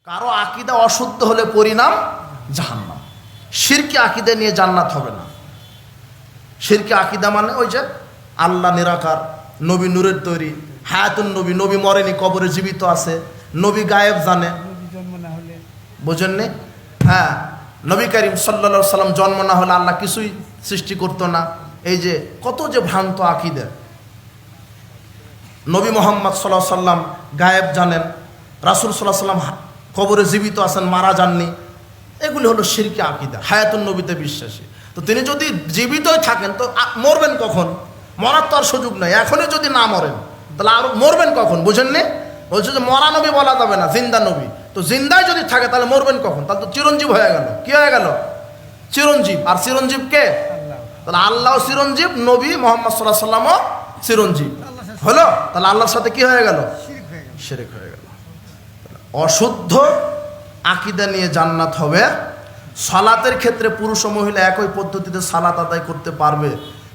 কারো আকীদা অশুদ্ধ হলে পরিণাম জাহান্নাম। শিরকি আকীদা নিয়ে জান্নাত হবে না। শিরকি আকীদা মানে ওই যে আল্লাহ নিরাকার, নবী নূরের তৈরি, হায়াতুন নবী, নবী মরেনি, কবরে জীবিত আছে, নবী গায়েব জানে, বুঝেননি? হ্যাঁ, নবী করিম সাল্লাল্লাহু আলাইহি সাল্লাম জন্ম না হলে আল্লাহ কিছুই সৃষ্টি করতো না। এই যে কত যে ভ্রান্ত আকীদা। নবী মোহাম্মদ সাল্লাল্লাহু আলাইহি সাল্লাম গায়েব জানেন, রাসূল সাল্লাল্লাহু আলাইহি সাল্লাম কবরে জীবিত আছেন, মারা যাননি। এগুলি হলো শিরকি আকীদা, হায়াতুন নবীতে বিশ্বাসী। তো তিনি যদি জীবিতই থাকেন তো মরবেন কখন? মরার তো আর সুযোগ নাই। এখনই যদি না মরেন তাহলে আর মরবেন কখন? বুঝেননি? বলছে যে মরা নবী বলা যাবে না, জিন্দা নবী। তো জিন্দায় যদি থাকে তাহলে মরবেন কখন? তাহলে তো চিরঞ্জীব হয়ে গেল। কি হয়ে গেল? চিরঞ্জীব। আর চিরঞ্জীব কে? তাহলে আল্লাহ চিরঞ্জীব, নবী মোহাম্মদ সাল্লাল্লাহু আলাইহি সাল্লামও চিরঞ্জীব হলো। তাহলে আল্লাহর সাথে কি হয়ে গেল? শিরক হয়ে গেল। অশুদ্ধ আকীদা নিয়ে জান্নাত হবে। সালাতের ক্ষেত্রে পুরুষ ও মহিলা একই পদ্ধতিতে সালাত আদায় করতে পারবে,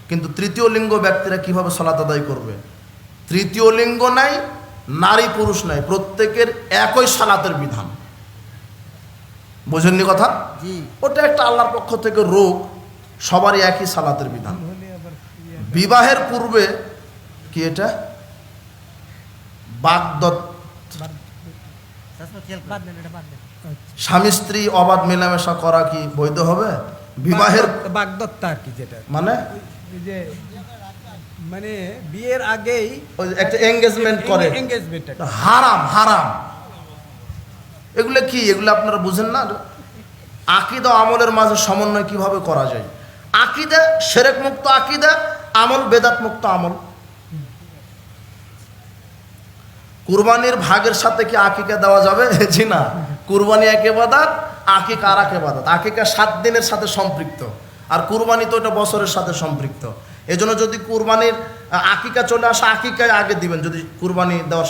কিন্তু তৃতীয় লিঙ্গ ব্যক্তিরা কিভাবে সালাত আদায় করবে? তৃতীয় লিঙ্গ নাই, নারী পুরুষ নাই, প্রত্যেকের একই সালাতের বিধান। বোঝেননি কথা? ওটা একটা আল্লাহর পক্ষ থেকে রোগ, সবারই একই সালাতের বিধান। বিবাহের পূর্বে কি এটা বাগদত্ত, স্বামী স্ত্রী অবাধ মেলামেশা করা কি বৈধ হবে? বিবাহের বাগদত্তা আর কি, যেটা মানে মানে বিয়ের আগেই একটা এঙ্গেজমেন্ট করে, হারাম। হারাম এগুলো কি? এগুলো আপনারা বুঝেন না। আকীদা আমলের মাঝে সমন্বয় কিভাবে করা যায়? আকীদা শিরক মুক্ত আকীদা, আমল বেদাত মুক্ত আমল। কুরবানির ভাগের সাথে কি আকিকা দেওয়া যাবে? জি না। কুরবানি এক ইবাদত, আকিকা আর এক ইবাদত। আকিকা 7 দিনের সাথে সম্পৃক্ত, আর কুরবানি তো এটা বছরের সাথে সম্পৃক্ত। এজন্য যদি কুরবানির আকিকা চলে আসে, আকিকায় আগে দিবেন। যদি কুরবানি দেওয়ার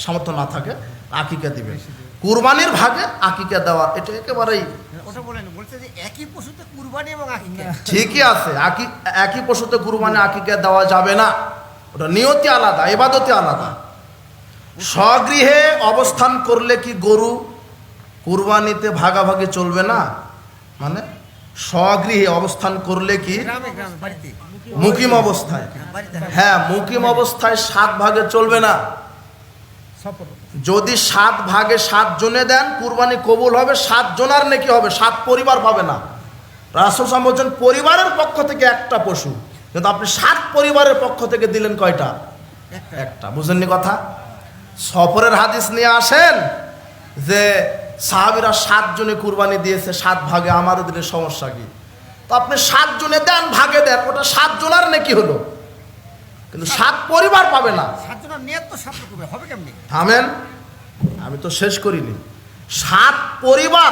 সামর্থ্য না থাকে, আকিকা দিবেন। কুরবানির ভাগে আকিকা দেওয়া এটা একেবারেই একই পশুতে কুরবানি এবং আকিকা ঠিকই আছে। একই পশুতে কুরবানি আকিকা দেওয়া যাবে না। ওটা নিয়তি আলাদা, ইবাদতি আলাদা। স্বগৃহে অবস্থান করলে কি গরু কুরবানিতে ভাগাভাগি চলবে না? মানে স্বগৃহে অবস্থান করলে কি মুকিম অবস্থায়, হ্যাঁ মুকিম অবস্থায় 7 ভাগে চলবে না। যদি 7 ভাগে 7 জনে দেন কুরবানি কবুল হবে, 7 জনার নেকি হবে, 7 পরিবার পাবে না। রাসূল সাল্লাল্লাহু আলাইহি ওয়াসাল্লাম বলেন পরিবারের পক্ষ থেকে একটা পশু, কিন্তু আপনি 7 পরিবারের পক্ষ থেকে দিলেন কয়টা? একটা। বুঝেননি কথা? সফরের হাদিস নিয়ে আসেন যে সাহাবীরা 7 জনে কুরবানি দিয়েছে 7 ভাগে, আমাদের দিনের সমস্যা কি? তো আপনি 7 জনে দেন, ভাগে দেন, ওটা 7 জনার নেকি হলো, কিন্তু 7 পরিবার পাবে না। 7 জনের নিয়ত তো 7 রকম হবে কেমনে? থামেন, আমি তো শেষ করিনি। 7 পরিবার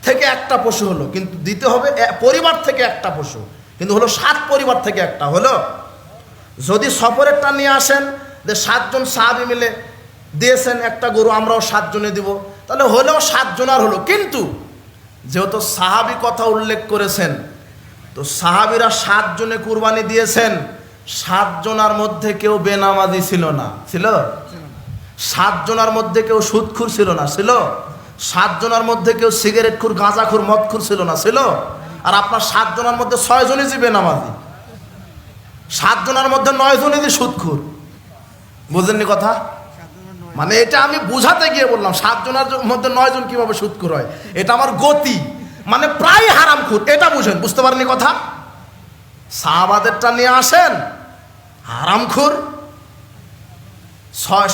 থেকে একটা পশু হলো, কিন্তু দিতে হবে পরিবার থেকে একটা পশু, কিন্তু হলো 7 পরিবার থেকে একটা হলো। যদি সফরেরটা নিয়ে আসেন যে 7 জন সাহাবী মিলে দিয়েছেন একটা গরু, আমরাও 7 জনে দিব, তাহলে হলেও 7 জনার হলো। কিন্তু যেহেতু সাহাবী কথা উল্লেখ করেছেন, তো সাহাবীরা 7 জনে কুরবানি দিয়েছেন, 7 জনার মধ্যে কেউ বেনামাজি ছিল না? ছিল? 7 জনার মধ্যে কেউ সুদখোর ছিল না? ছিল? 7 জনার মধ্যে কেউ সিগারেটখোর, গাঁজাখোর, মদখোর ছিল না? ছিল? আর আপনার 7 জনার মধ্যে 6 জনই যে বেনামাজি, 7 জনার মধ্যে 9 জনই যে সুদখোর। বুঝেননি কথা? মানে এটা আমি বুঝাতে গিয়ে বললাম 7 জনের মধ্যে 9 জন কিভাবে সুদখোর হয়, এটা আমার গতি, মানে প্রায় হারামখোর, এটা বুঝেন। বুঝতে পারেননি কথা? সাহাবাদেরটা নিয়ে আসেন, হারামখোর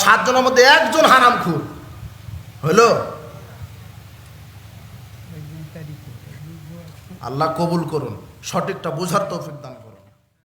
7 জনের মধ্যে 1 জন হারামখোর হলো। আল্লাহ কবুল করুন, সঠিকটা বোঝার তৌফিক দান করুন।